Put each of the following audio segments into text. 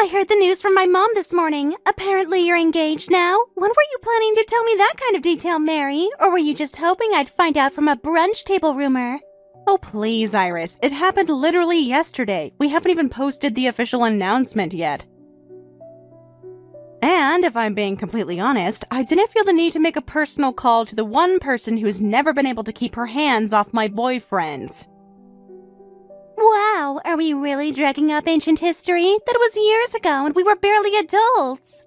I heard the news from my mom this morning. Apparently you're engaged now. When were you planning to tell me that kind of detail, Mary? Or were you just hoping I'd find out from a brunch table rumor? Oh, please, Iris. It happened literally yesterday. We haven't even posted the official announcement yet. And if I'm being completely honest, I didn't feel the need to make a personal call to the one person who's never been able to keep her hands off my boyfriends. Wow, are we really dragging up ancient history? That was years ago and we were barely adults.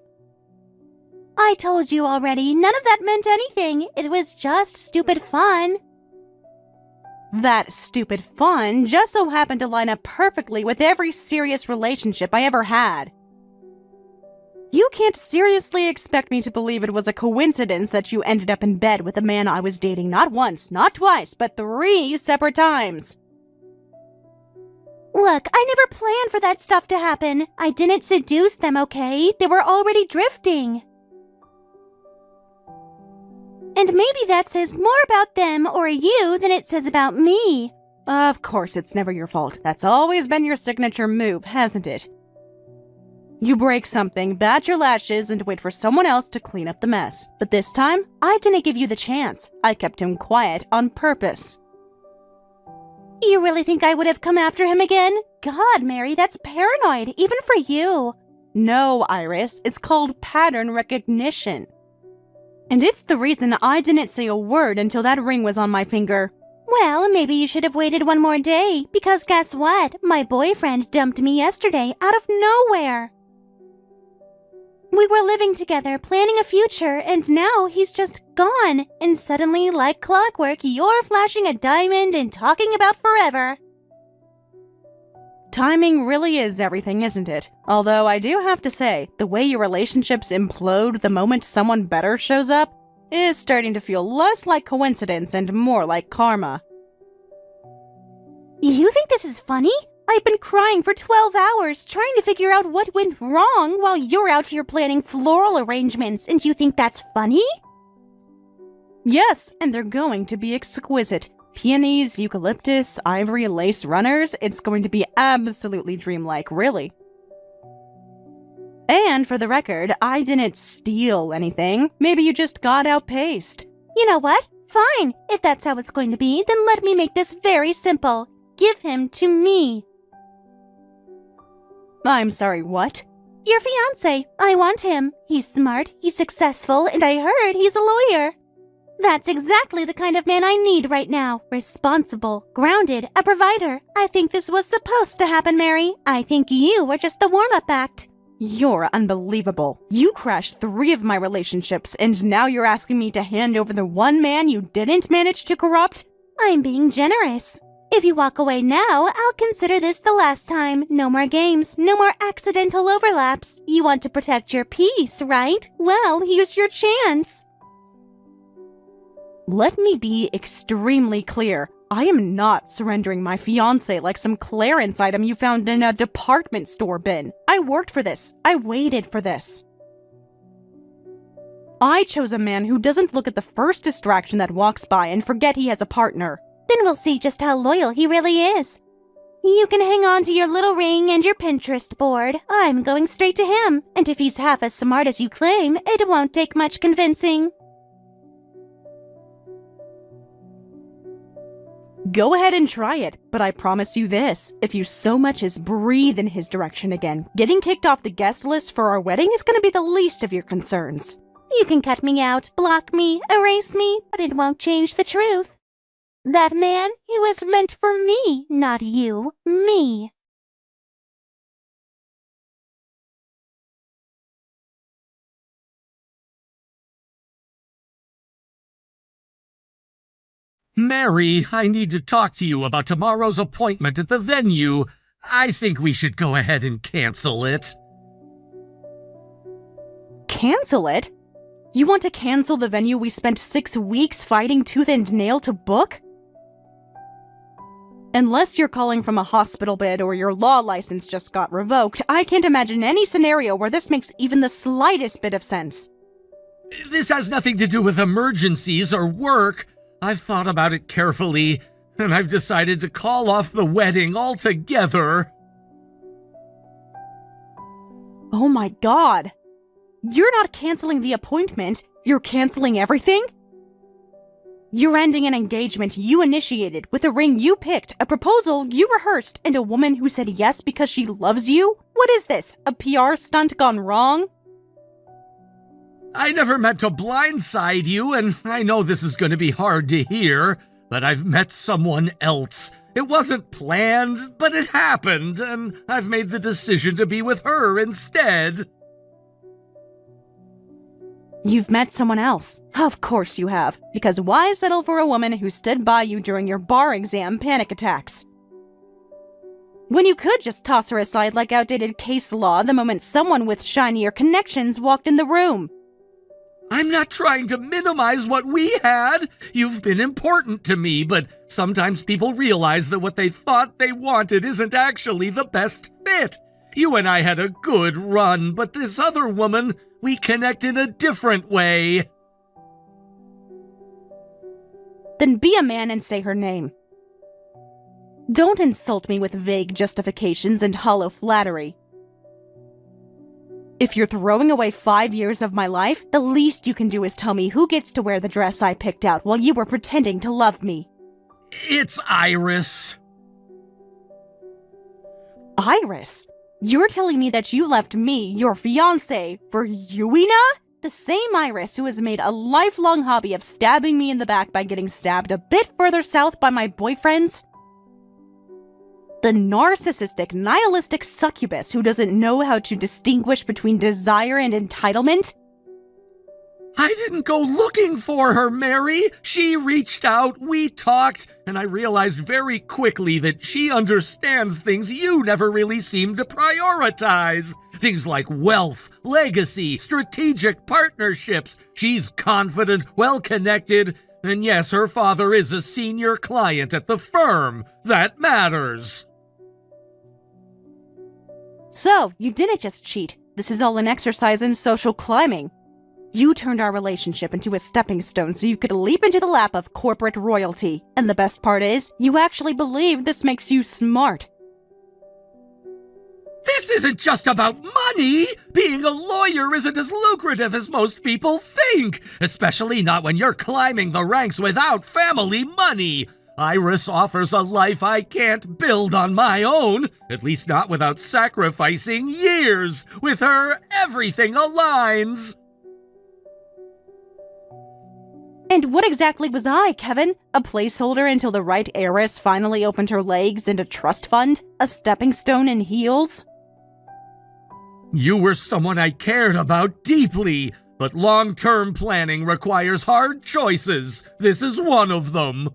I told you already, none of that meant anything. It was just stupid fun. That stupid fun just so happened to line up perfectly with every serious relationship I ever had. You can't seriously expect me to believe it was a coincidence that you ended up in bed with a man I was dating not once, not twice, but 3 separate times. Look, I never planned for that stuff to happen. I didn't seduce them, okay? They were already drifting. And maybe that says more about them or you than it says about me. Of course, it's never your fault. That's always been your signature move, hasn't it? You break something, bat your lashes, and wait for someone else to clean up the mess. But this time, I didn't give you the chance. I kept him quiet on purpose. You really think I would have come after him again? God, Mary, that's paranoid, even for you. No, Iris, it's called pattern recognition. And it's the reason I didn't say a word until that ring was on my finger. Well, maybe you should have waited one more day, because guess what? My boyfriend dumped me yesterday out of nowhere. We were living together, planning a future, and now he's just gone. And suddenly, like clockwork, you're flashing a diamond and talking about forever. Timing really is everything, isn't it? Although I do have to say, the way your relationships implode the moment someone better shows up is starting to feel less like coincidence and more like karma. You think this is funny? I've been crying for 12 hours trying to figure out what went wrong while you're out here planning floral arrangements, and you think that's funny? Yes, and they're going to be exquisite. Peonies, eucalyptus, ivory, lace runners. It's going to be absolutely dreamlike, really. And for the record, I didn't steal anything. Maybe you just got outpaced. You know what? Fine. If that's how it's going to be, then let me make this very simple. Give him to me. I'm sorry, what? Your fiancé. I want him. He's smart, he's successful, and I heard he's a lawyer. That's exactly the kind of man I need right now. Responsible, grounded, a provider. I think this was supposed to happen, Mary. I think you were just the warm-up act. You're unbelievable. You crashed 3 of my relationships, and now you're asking me to hand over the one man you didn't manage to corrupt? I'm being generous. If you walk away now, I'll consider this the last time. No more games, no more accidental overlaps. You want to protect your peace, right? Well, here's your chance. Let me be extremely clear. I am not surrendering my fiancé like some clearance item you found in a department store bin. I worked for this. I waited for this. I chose a man who doesn't look at the first distraction that walks by and forget he has a partner. Then we'll see just how loyal he really is. You can hang on to your little ring and your Pinterest board. I'm going straight to him. And if he's half as smart as you claim, it won't take much convincing. Go ahead and try it, but I promise you this. If you so much as breathe in his direction again, getting kicked off the guest list for our wedding is going to be the least of your concerns. You can cut me out, block me, erase me, but it won't change the truth. That man, he was meant for me, not you. Me. Mary, I need to talk to you about tomorrow's appointment at the venue. I think we should go ahead and cancel it. Cancel it? You want to cancel the venue we spent 6 weeks fighting tooth and nail to book? Unless you're calling from a hospital bed or your law license just got revoked, I can't imagine any scenario where this makes even the slightest bit of sense. This has nothing to do with emergencies or work. I've thought about it carefully, and I've decided to call off the wedding altogether. Oh my god. You're not canceling the appointment, you're canceling everything? You're ending an engagement you initiated with a ring you picked, a proposal you rehearsed, and a woman who said yes because she loves you? What is this, a PR stunt gone wrong? I never meant to blindside you, and I know this is going to be hard to hear, but I've met someone else. It wasn't planned, but it happened, and I've made the decision to be with her instead. You've met someone else. Of course you have, because why settle for a woman who stood by you during your bar exam panic attacks? When you could just toss her aside like outdated case law the moment someone with shinier connections walked in the room. I'm not trying to minimize what we had. You've been important to me, but sometimes people realize that what they thought they wanted isn't actually the best fit. You and I had a good run, but this other woman, we connect in a different way. Then be a man and say her name. Don't insult me with vague justifications and hollow flattery. If you're throwing away 5 years of my life, the least you can do is tell me who gets to wear the dress I picked out while you were pretending to love me. It's Iris. Iris? You're telling me that you left me, your fiancé, for Yuina? The same Iris who has made a lifelong hobby of stabbing me in the back by getting stabbed a bit further south by my boyfriends? The narcissistic, nihilistic succubus who doesn't know how to distinguish between desire and entitlement? I didn't go looking for her, Mary. She reached out, we talked, and I realized very quickly that she understands things you never really seem to prioritize. Things like wealth, legacy, strategic partnerships. She's confident, well-connected, and yes, her father is a senior client at the firm. That matters. So, you didn't just cheat. This is all an exercise in social climbing. You turned our relationship into a stepping stone so you could leap into the lap of corporate royalty. And the best part is, you actually believe this makes you smart. This isn't just about money! Being a lawyer isn't as lucrative as most people think, especially not when you're climbing the ranks without family money. Iris offers a life I can't build on my own, at least not without sacrificing years. With her, everything aligns. And what exactly was I, Kevin? A placeholder until the right heiress finally opened her legs and a trust fund? A stepping stone in heels? You were someone I cared about deeply, but long-term planning requires hard choices. This is one of them.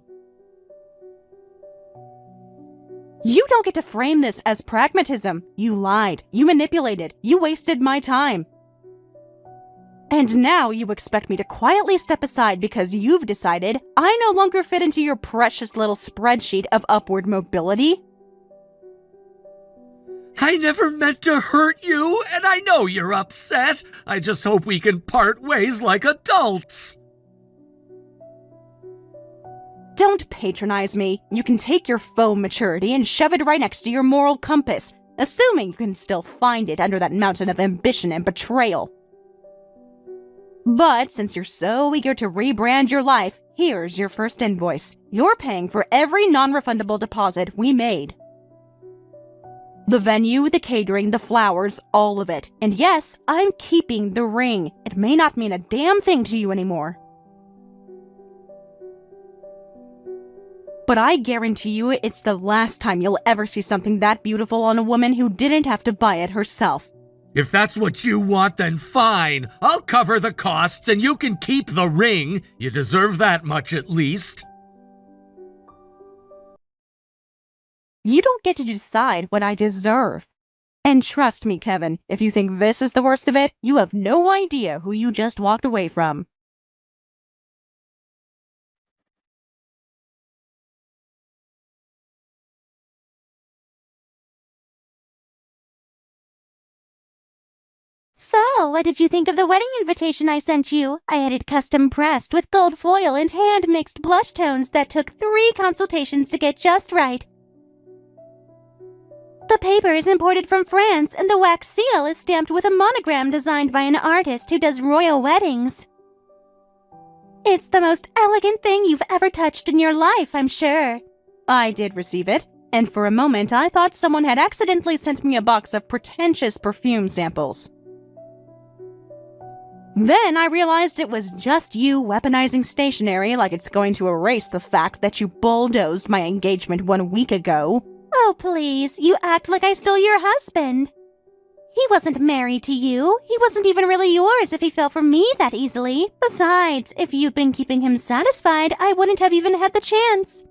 You don't get to frame this as pragmatism. You lied. You manipulated. You wasted my time. And now you expect me to quietly step aside because you've decided I no longer fit into your precious little spreadsheet of upward mobility? I never meant to hurt you, and I know you're upset. I just hope we can part ways like adults. Don't patronize me. You can take your faux maturity and shove it right next to your moral compass, assuming you can still find it under that mountain of ambition and betrayal. But since you're so eager to rebrand your life, here's your first invoice. You're paying for every non-refundable deposit we made. The venue, the catering, the flowers, all of it. And yes, I'm keeping the ring. It may not mean a damn thing to you anymore. But I guarantee you it's the last time you'll ever see something that beautiful on a woman who didn't have to buy it herself. If that's what you want, then fine. I'll cover the costs and you can keep the ring. You deserve that much at least. You don't get to decide what I deserve. And trust me, Kevin, if you think this is the worst of it, you have no idea who you just walked away from. So, what did you think of the wedding invitation I sent you? I had it custom pressed with gold foil and hand-mixed blush tones that took 3 consultations to get just right. The paper is imported from France, and the wax seal is stamped with a monogram designed by an artist who does royal weddings. It's the most elegant thing you've ever touched in your life, I'm sure. I did receive it, and for a moment I thought someone had accidentally sent me a box of pretentious perfume samples. Then I realized it was just you weaponizing stationery like it's going to erase the fact that you bulldozed my engagement 1 week ago. Oh, please, you act like I stole your husband. He wasn't married to you. He wasn't even really yours if he fell for me that easily. Besides, if you'd been keeping him satisfied, I wouldn't have even had the chance.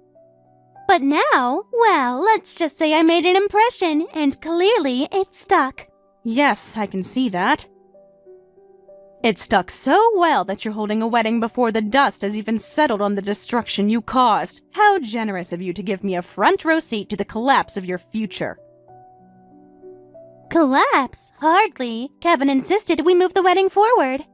But now, well, let's just say I made an impression, and clearly it stuck. Yes, I can see that. It stuck so well that you're holding a wedding before the dust has even settled on the destruction you caused. How generous of you to give me a front row seat to the collapse of your future. Collapse? Hardly. Kevin insisted we move the wedding forward.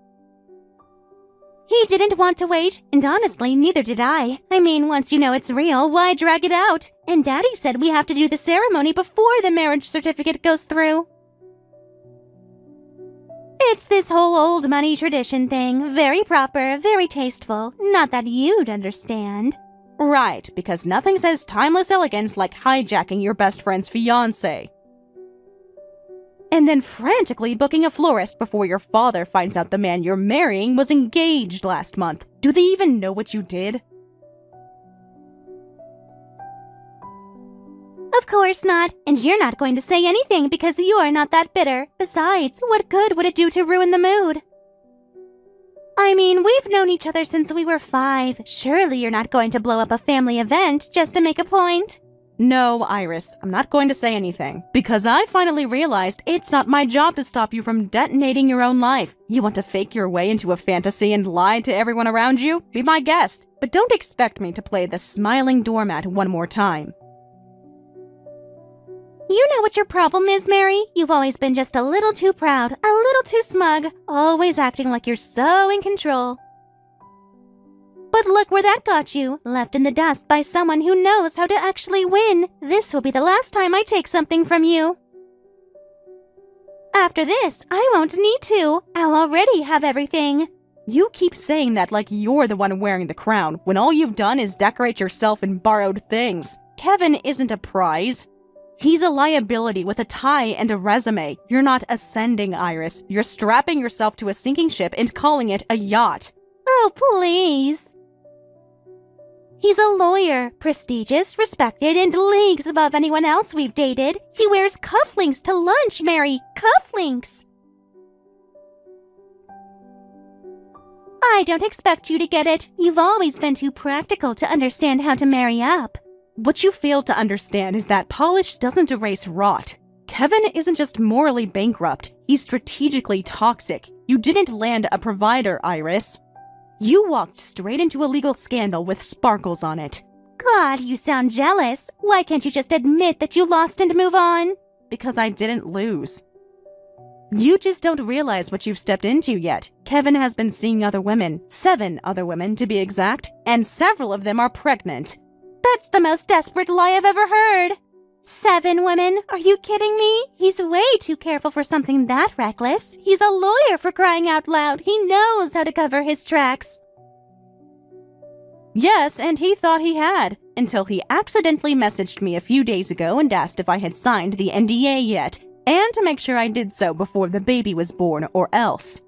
He didn't want to wait, and honestly, neither did I. I mean, once you know it's real, why drag it out? And Daddy said we have to do the ceremony before the marriage certificate goes through. It's this whole old money tradition thing. Very proper, very tasteful. Not that you'd understand. Right, because nothing says timeless elegance like hijacking your best friend's fiancé. And then frantically booking a florist before your father finds out the man you're marrying was engaged last month. Do they even know what you did? Of course not, and you're not going to say anything because you are not that bitter. Besides, what good would it do to ruin the mood? I mean, we've known each other since we were 5. Surely you're not going to blow up a family event just to make a point. No, Iris, I'm not going to say anything, because I finally realized it's not my job to stop you from detonating your own life. You want to fake your way into a fantasy and lie to everyone around you? Be my guest, but don't expect me to play the smiling doormat one more time. You know what your problem is, Mary? You've always been just a little too proud, a little too smug, always acting like you're so in control. But look where that got you, left in the dust by someone who knows how to actually win. This will be the last time I take something from you. After this, I won't need to. I'll already have everything. You keep saying that like you're the one wearing the crown, when all you've done is decorate yourself in borrowed things. Kevin isn't a prize. He's a liability with a tie and a resume. You're not ascending, Iris. You're strapping yourself to a sinking ship and calling it a yacht. Oh, please. He's a lawyer, prestigious, respected, and leagues above anyone else we've dated. He wears cufflinks to lunch, Mary. Cufflinks. I don't expect you to get it. You've always been too practical to understand how to marry up. What you fail to understand is that polish doesn't erase rot. Kevin isn't just morally bankrupt, he's strategically toxic. You didn't land a provider, Iris. You walked straight into a legal scandal with sparkles on it. God, you sound jealous. Why can't you just admit that you lost and move on? Because I didn't lose. You just don't realize what you've stepped into yet. Kevin has been seeing other women, 7 other women to be exact, and several of them are pregnant. That's the most desperate lie I've ever heard. 7 women? Are you kidding me? He's way too careful for something that reckless. He's a lawyer, for crying out loud. He knows how to cover his tracks. Yes, and he thought he had, until he accidentally messaged me a few days ago and asked if I had signed the NDA yet, and to make sure I did so before the baby was born or else.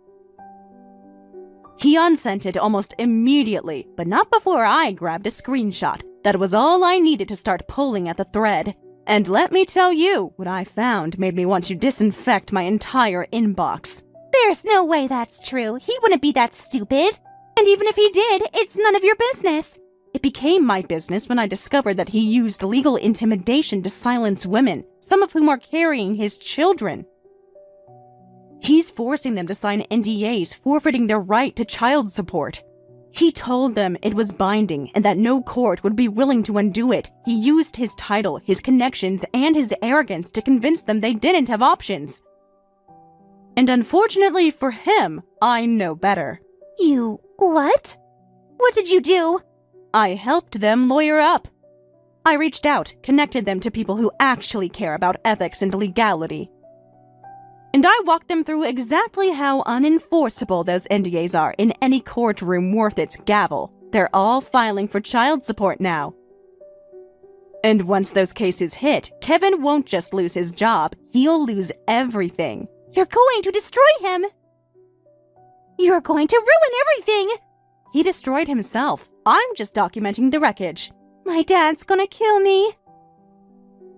He unsent it almost immediately, but not before I grabbed a screenshot. That was all I needed to start pulling at the thread. And let me tell you, what I found made me want to disinfect my entire inbox. There's no way that's true. He wouldn't be that stupid. And even if he did, it's none of your business. It became my business when I discovered that he used legal intimidation to silence women, some of whom are carrying his children. He's forcing them to sign NDAs, forfeiting their right to child support. He told them it was binding and that no court would be willing to undo it. He used his title, his connections, and his arrogance to convince them they didn't have options. And unfortunately for him, I know better. You... what? What did you do? I helped them lawyer up. I reached out, connected them to people who actually care about ethics and legality. And I walked them through exactly how unenforceable those NDAs are in any courtroom worth its gavel. They're all filing for child support now. And once those cases hit, Kevin won't just lose his job, he'll lose everything. You're going to destroy him! You're going to ruin everything! He destroyed himself. I'm just documenting the wreckage. My dad's gonna kill me.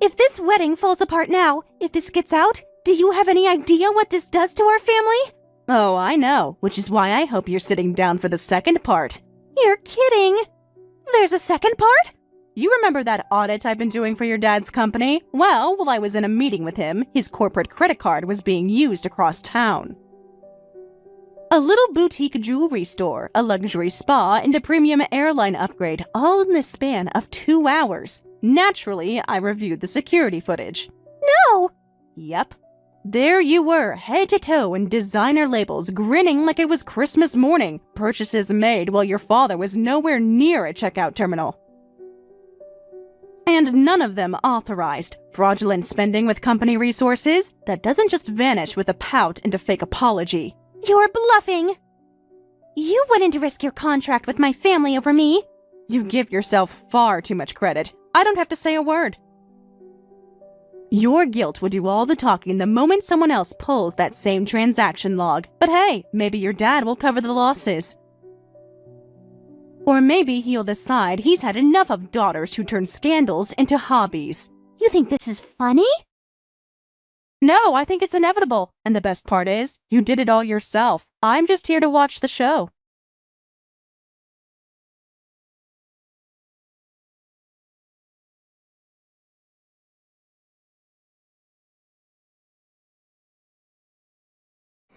If this wedding falls apart now, if this gets out, do you have any idea what this does to our family? Oh, I know, which is why I hope you're sitting down for the second part. You're kidding! There's a second part? You remember that audit I've been doing for your dad's company? Well, while I was in a meeting with him, his corporate credit card was being used across town. A little boutique jewelry store, a luxury spa, and a premium airline upgrade, all in the span of 2 hours. Naturally, I reviewed the security footage. No! Yep. There you were, head to toe in designer labels, grinning like it was Christmas morning. Purchases made while your father was nowhere near a checkout terminal. And none of them authorized. Fraudulent spending with company resources that doesn't just vanish with a pout and a fake apology. You're bluffing! You wouldn't risk your contract with my family over me. You give yourself far too much credit. I don't have to say a word. Your guilt will do all the talking the moment someone else pulls that same transaction log. But hey, maybe your dad will cover the losses. Or maybe he'll decide he's had enough of daughters who turn scandals into hobbies. You think this is funny? No, I think it's inevitable. And the best part is, you did it all yourself. I'm just here to watch the show.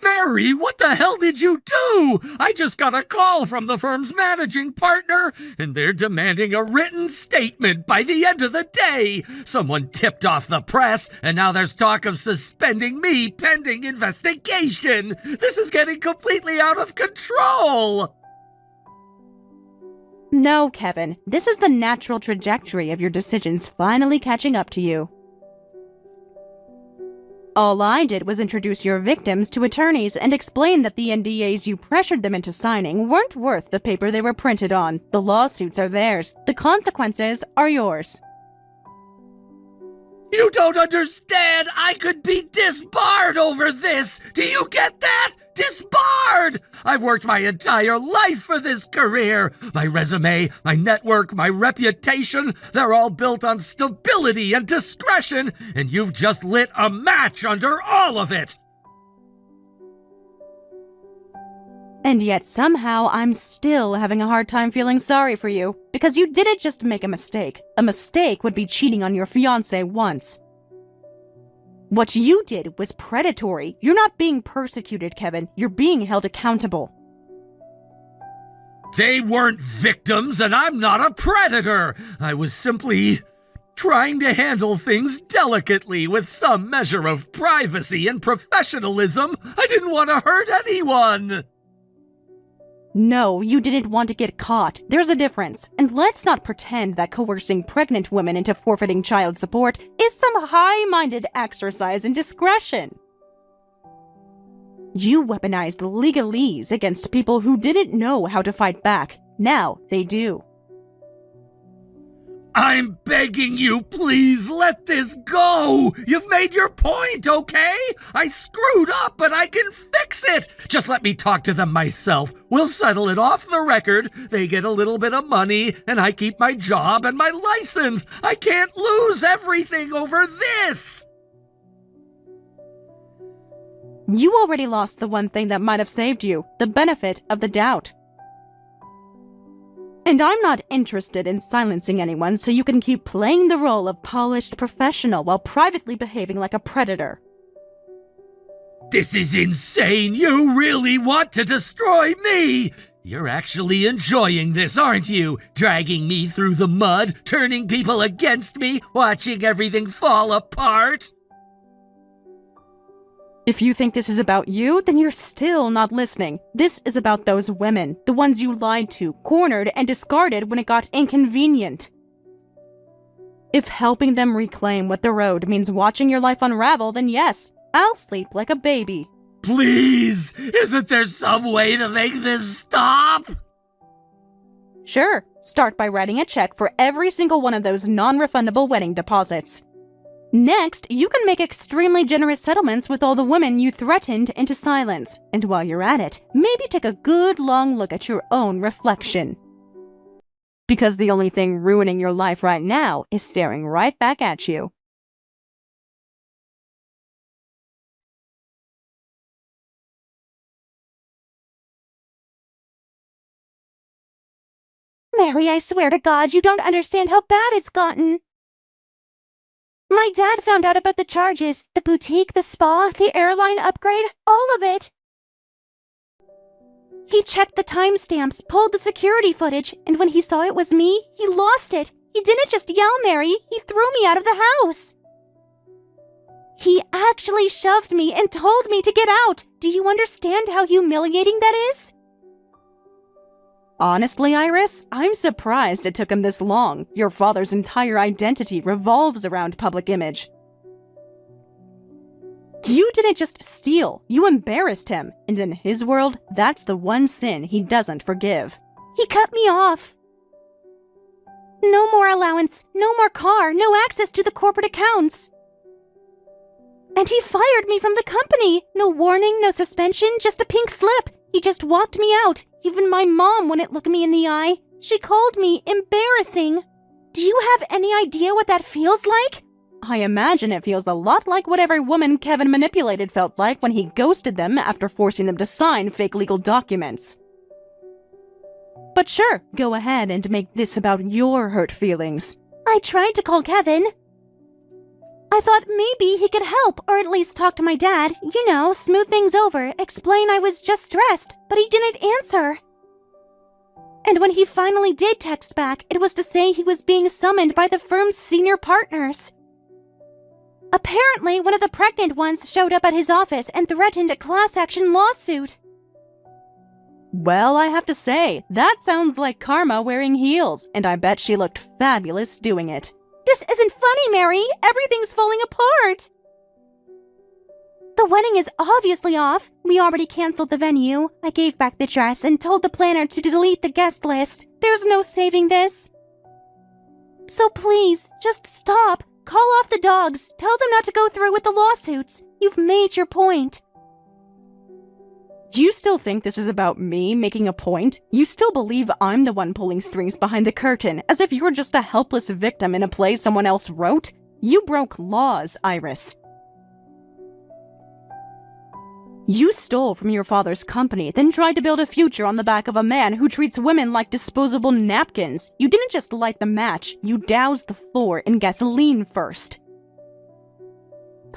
Mary, what the hell did you do? I just got a call from the firm's managing partner, and they're demanding a written statement by the end of the day. Someone tipped off the press, and now there's talk of suspending me pending investigation. This is getting completely out of control. No, Kevin. This is the natural trajectory of your decisions finally catching up to you. All I did was introduce your victims to attorneys and explain that the NDAs you pressured them into signing weren't worth the paper they were printed on. The lawsuits are theirs. The consequences are yours. You don't understand. I could be disbarred over this. Do you get that? Disbarred! I've worked my entire life for this career. My resume, my network, my reputation, they're all built on stability and discretion, and you've just lit a match under all of it. And yet somehow I'm still having a hard time feeling sorry for you, because you didn't just make a mistake. A mistake would be cheating on your fiancé once. What you did was predatory. You're not being persecuted, Kevin. You're being held accountable. They weren't victims, and I'm not a predator. I was simply trying to handle things delicately with some measure of privacy and professionalism. I didn't want to hurt anyone. No, you didn't want to get caught. There's a difference. And let's not pretend that coercing pregnant women into forfeiting child support is some high-minded exercise in discretion. You weaponized legalese against people who didn't know how to fight back. Now they do. I'm begging you, please let this go. You've made your point, okay? I screwed up, but I can fix it. Just let me talk to them myself. We'll settle it off the record. They get a little bit of money, and I keep my job and my license. I can't lose everything over this. You already lost the one thing that might have saved you, the benefit of the doubt. And I'm not interested in silencing anyone so you can keep playing the role of polished professional while privately behaving like a predator. This is insane. You really want to destroy me. You're actually enjoying this, aren't you? Dragging me through the mud, turning people against me, watching everything fall apart. If you think this is about you, then you're still not listening. This is about those women, the ones you lied to, cornered, and discarded when it got inconvenient. If helping them reclaim what they're owed means watching your life unravel, then yes, I'll sleep like a baby. Please, isn't there some way to make this stop? Sure, start by writing a check for every single one of those non-refundable wedding deposits. Next, you can make extremely generous settlements with all the women you threatened into silence. And while you're at it, maybe take a good long look at your own reflection. Because the only thing ruining your life right now is staring right back at you. Mary, I swear to God, you don't understand how bad it's gotten. My dad found out about the charges, the boutique, the spa, the airline upgrade, all of it. He checked the timestamps, pulled the security footage, and when he saw it was me, he lost it. He didn't just yell, Mary, he threw me out of the house. He actually shoved me and told me to get out. Do you understand how humiliating that is? Honestly, Iris, I'm surprised it took him this long. Your father's entire identity revolves around public image. You didn't just steal, you embarrassed him, and in his world, that's the one sin he doesn't forgive. He cut me off. No more allowance, no more car, no access to the corporate accounts. And he fired me from the company. No warning, no suspension, just a pink slip. He just walked me out. Even my mom wouldn't look me in the eye. She called me embarrassing. Do you have any idea what that feels like? I imagine it feels a lot like what every woman Kevin manipulated felt like when he ghosted them after forcing them to sign fake legal documents. But sure, go ahead and make this about your hurt feelings. I tried to call Kevin. I thought maybe he could help, or at least talk to my dad. You know, smooth things over, explain I was just stressed, but he didn't answer. And when he finally did text back, it was to say he was being summoned by the firm's senior partners. Apparently, one of the pregnant ones showed up at his office and threatened a class action lawsuit. Well, I have to say, that sounds like Karma wearing heels, and I bet she looked fabulous doing it. This isn't funny, Mary. Everything's falling apart. The wedding is obviously off. We already canceled the venue. I gave back the dress and told the planner to delete the guest list. There's no saving this. So please, just stop. Call off the dogs. Tell them not to go through with the lawsuits. You've made your point. Do you still think this is about me making a point? You still believe I'm the one pulling strings behind the curtain, as if you're just a helpless victim in a play someone else wrote? You broke laws, Iris. You stole from your father's company, then tried to build a future on the back of a man who treats women like disposable napkins. You didn't just light the match, you doused the floor in gasoline first.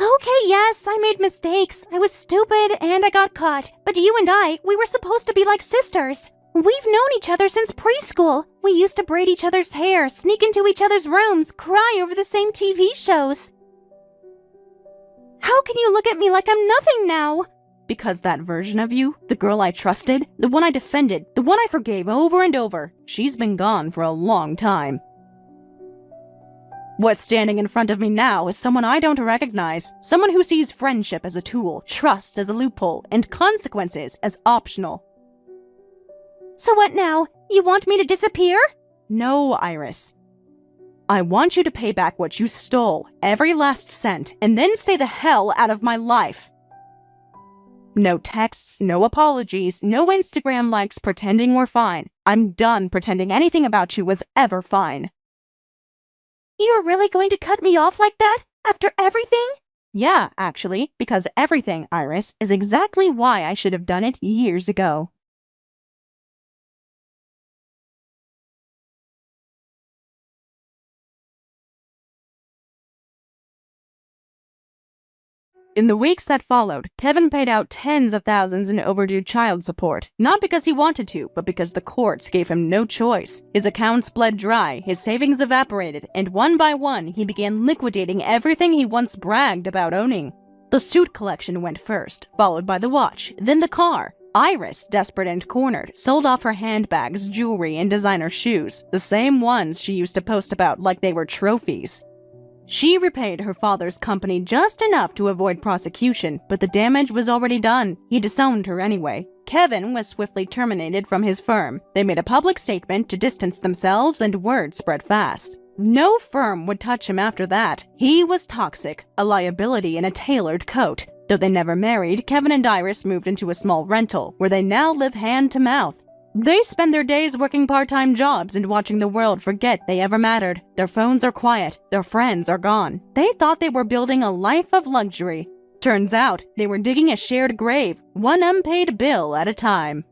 Okay, yes, I made mistakes. I was stupid and I got caught. But you and I, we were supposed to be like sisters. We've known each other since preschool. We used to braid each other's hair, sneak into each other's rooms, cry over the same TV shows. How can you look at me like I'm nothing now? Because that version of you, the girl I trusted, the one I defended, the one I forgave over and over, she's been gone for a long time. What's standing in front of me now is someone I don't recognize, someone who sees friendship as a tool, trust as a loophole, and consequences as optional. So what now? You want me to disappear? No, Iris. I want you to pay back what you stole, every last cent, and then stay the hell out of my life. No texts, no apologies, no Instagram likes pretending we're fine. I'm done pretending anything about you was ever fine. You're really going to cut me off like that? After everything? Yeah, actually, because everything, Iris, is exactly why I should have done it years ago. In the weeks that followed, Kevin paid out tens of thousands in overdue child support, not because he wanted to, but because the courts gave him no choice. His accounts bled dry, his savings evaporated, and one by one, he began liquidating everything he once bragged about owning. The suit collection went first, followed by the watch, then the car. Iris, desperate and cornered, sold off her handbags, jewelry, and designer shoes, the same ones she used to post about like they were trophies. She repaid her father's company just enough to avoid prosecution, but the damage was already done. He disowned her anyway. Kevin was swiftly terminated from his firm. They made a public statement to distance themselves, and word spread fast. No firm would touch him after that. He was toxic, a liability in a tailored coat. Though they never married, Kevin and Iris moved into a small rental, where they now live hand to mouth. They spend their days working part-time jobs and watching the world forget they ever mattered. Their phones are quiet. Their friends are gone. They thought they were building a life of luxury. Turns out, they were digging a shared grave, one unpaid bill at a time.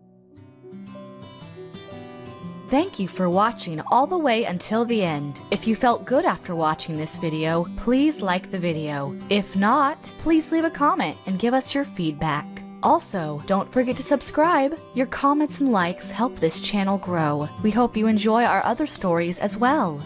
Thank you for watching all the way until the end. If you felt good after watching this video, please like the video. If not, please leave a comment and give us your feedback. Also, don't forget to subscribe. Your comments and likes help this channel grow. We hope you enjoy our other stories as well.